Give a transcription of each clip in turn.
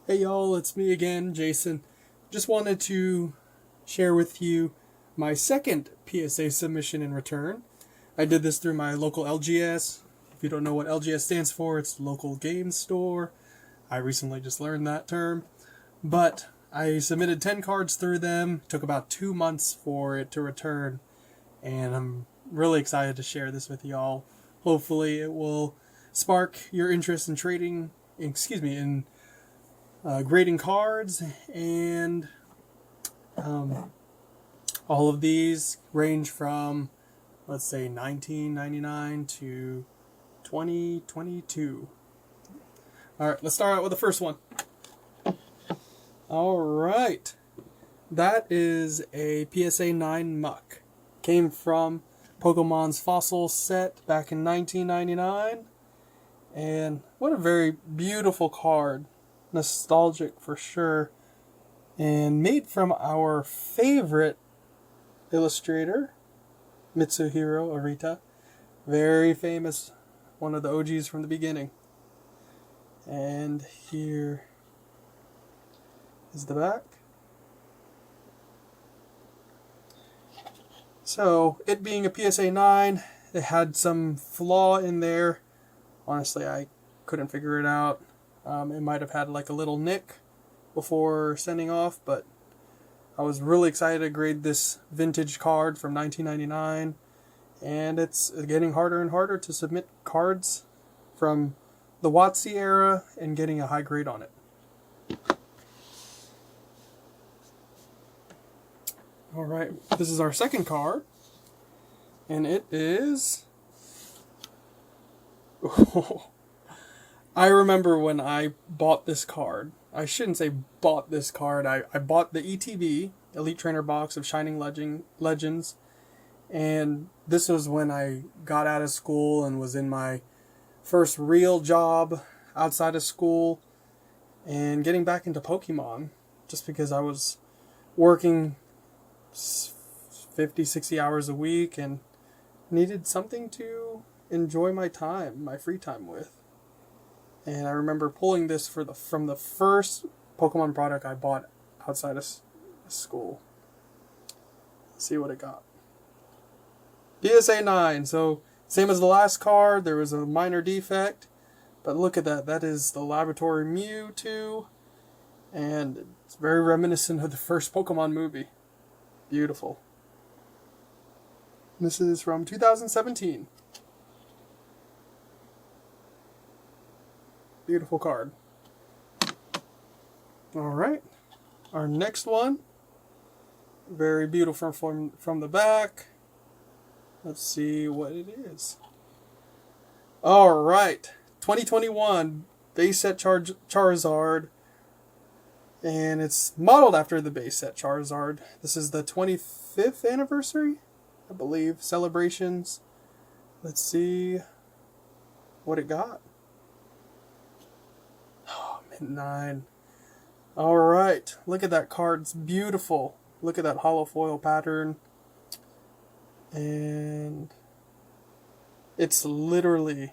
Hey y'all, it's me again, Jason. Just wanted to share with you my second PSA submission in return. I did this through my local LGS. If you don't know what LGS stands for, it's local game store. I recently just learned that term. But I submitted 10 cards through them. It took about 2 months for it to return. And I'm really excited to share this with y'all. Hopefully it will spark your interest in in grading cards, and all of these range from, let's say, 1999 to 2022. Alright, let's start out with the first one. Alright, that is a PSA 9 Muck. Came from Pokemon's Fossil set back in 1999, and what a very beautiful card. Nostalgic for sure, and made from our favorite illustrator, Mitsuhiro Arita. Very famous, one of the OGs from the beginning. And here is the back. So, it being a PSA 9, it had some flaw in there. Honestly, I couldn't figure it out. It might have had like a little nick before sending off, but I was really excited to grade this vintage card from 1999, and it's getting harder and harder to submit cards from the WotC era and getting a high grade on it. Alright, this is our second card, and it is... I remember when I bought this card. I shouldn't say bought this card. I bought the ETB, Elite Trainer Box of Shining Legends. And this was when I got out of school and was in my first real job outside of school. And getting back into Pokemon. Just because I was working 50, 60 hours a week and needed something to enjoy my time, my free time with. And I remember pulling this from the first Pokemon product I bought outside of school. Let's see what it got. PSA 9. So, same as the last card, there was a minor defect. But look at that. That is the Laboratory Mewtwo. And it's very reminiscent of the first Pokemon movie. Beautiful. This is from 2017. Beautiful card. Alright. Our next one. Very beautiful from the back. Let's see what it is. Alright. 2021 base set Charizard. And it's modeled after the base set Charizard. This is the 25th anniversary, I believe. Celebrations. Let's see what it got. 9. Alright, look at that card. It's beautiful. Look at that hollow foil pattern. And it's literally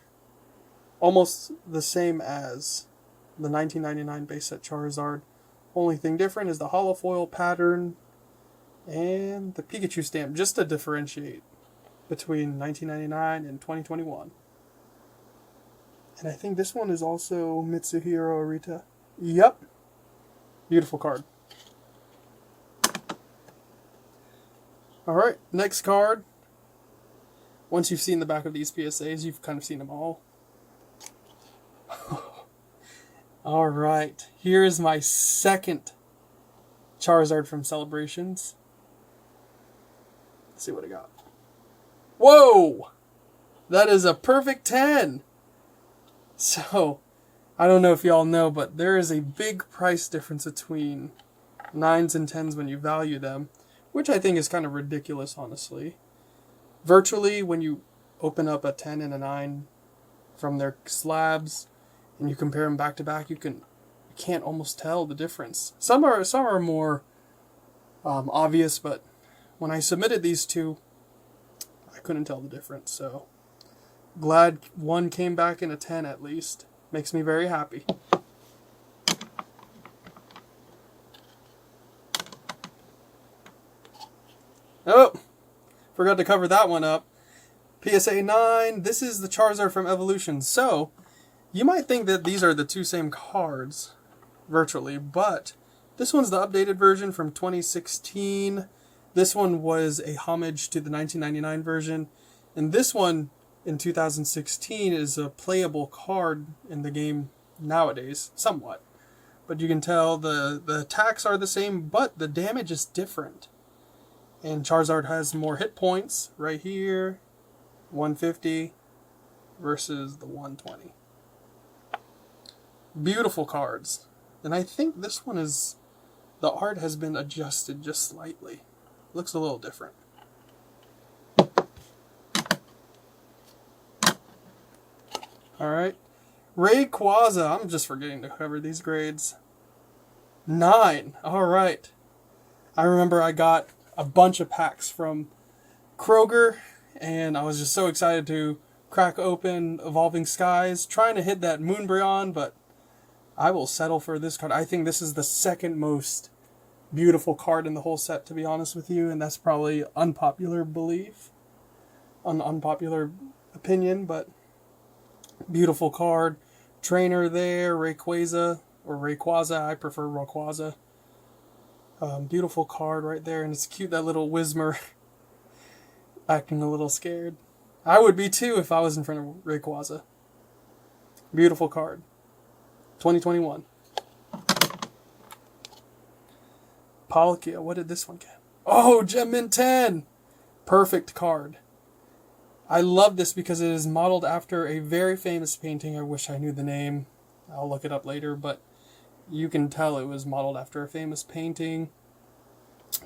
almost the same as the 1999 base set Charizard. Only thing different is the hollow foil pattern and the Pikachu stamp, just to differentiate between 1999 and 2021. And I think this one is also Mitsuhiro Arita. Yep. Beautiful card. Alright, next card. Once you've seen the back of these PSAs, you've kind of seen them all. Alright, here is my second Charizard from Celebrations. Let's see what I got. Whoa! That is a perfect 10! So, I don't know if y'all know, but there is a big price difference between 9s and 10s when you value them, which I think is kind of ridiculous, honestly. Virtually, when you open up a 10 and a 9 from their slabs, and you compare them back to back, you can't almost tell the difference. Some are more obvious, but when I submitted these two, I couldn't tell the difference, so... Glad one came back in a 10 at least. Makes me very happy. Oh, forgot to cover that one up. PSA 9, this is the Charizard from Evolution. So, you might think that these are the two same cards, virtually, but this one's the updated version from 2016. This one was a homage to the 1999 version, and this one in 2016 is a playable card in the game nowadays, somewhat. But you can tell the attacks are the same, but the damage is different. And Charizard has more hit points right here, 150 versus the 120. Beautiful cards. And I think this one is, the art has been adjusted just slightly. Looks a little different. Alright. Rayquaza. I'm just forgetting to cover these grades. 9. Alright. I remember I got a bunch of packs from Kroger, and I was just so excited to crack open Evolving Skies, trying to hit that Moonbryon, but I will settle for this card. I think this is the second most beautiful card in the whole set, to be honest with you, and that's probably unpopular belief, an unpopular opinion, but beautiful card. Trainer there, Rayquaza, or Rayquaza, I prefer Rayquaza. Beautiful card right there, and it's cute, that little Whismer acting a little scared. I would be too if I was in front of Rayquaza. Beautiful card. 2021. Palkia, what did this one get? Oh, Gem Mint 10! Perfect card. I love this because it is modeled after a very famous painting. I wish I knew the name. I'll look it up later, but you can tell it was modeled after a famous painting.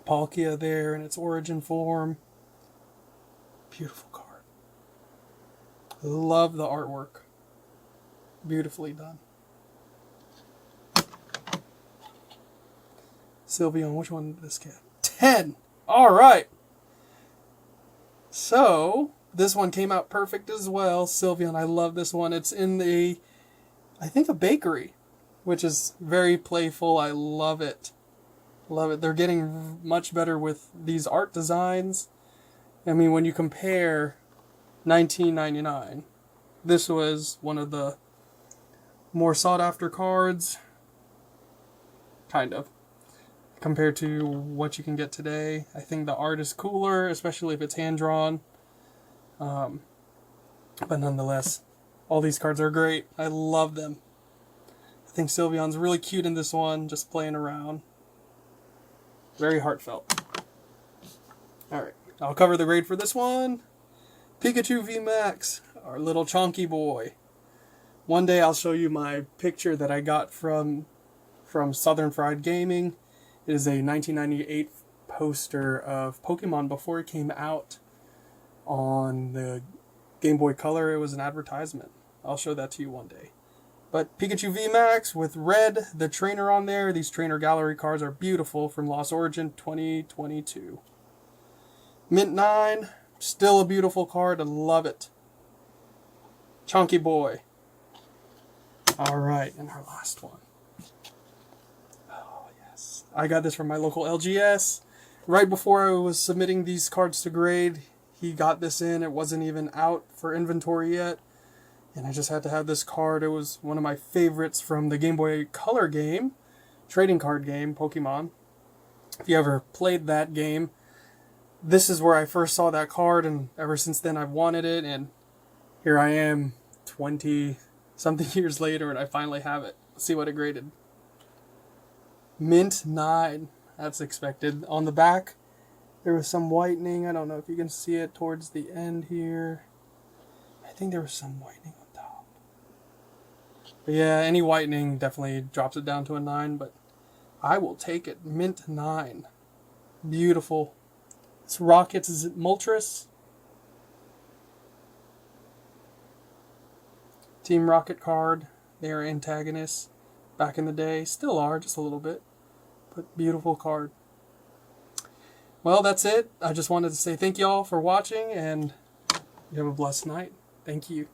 Palkia there in its origin form. Beautiful card. Love the artwork. Beautifully done. Sylveon, which one did this get? 10! Alright! So, this one came out perfect as well. Sylveon, I love this one. It's in the, I think, a bakery, which is very playful. I love it. Love it. They're getting much better with these art designs. I mean, when you compare 1999, this was one of the more sought-after cards, kind of, compared to what you can get today. I think the art is cooler, especially if it's hand-drawn. But nonetheless, all these cards are great. I love them. I think Sylveon's really cute in this one, just playing around. Very heartfelt. Alright, I'll cover the grade for this one. Pikachu VMAX, our little chonky boy. One day I'll show you my picture that I got from Southern Fried Gaming. It is a 1998 poster of Pokemon before it came out on the Game Boy Color. It was an advertisement. I'll show that to you one day. But Pikachu VMAX with red, the trainer on there. These trainer gallery cards are beautiful from Lost Origin 2022. Mint 9, still a beautiful card. I love it. Chunky boy. Alright, and our last one. Oh, yes. I got this from my local LGS. Right before I was submitting these cards to grade, he got this in. It wasn't even out for inventory yet. And I just had to have this card. It was one of my favorites from the Game Boy Color game, trading card game, Pokemon. If you ever played that game, this is where I first saw that card, and ever since then I've wanted it, and here I am 20-something years later, and I finally have it. Let's see what it graded. Mint 9. That's expected. On the back, there was some whitening. I don't know if you can see it towards the end here. I think there was some whitening on top. But yeah, any whitening definitely drops it down to a 9, but I will take it. Mint 9. Beautiful. It's Rockets. Is it Moltres? Team Rocket card. They are antagonists back in the day. Still are, just a little bit. But beautiful card. Well, that's it. I just wanted to say thank you all for watching, and you have a blessed night. Thank you.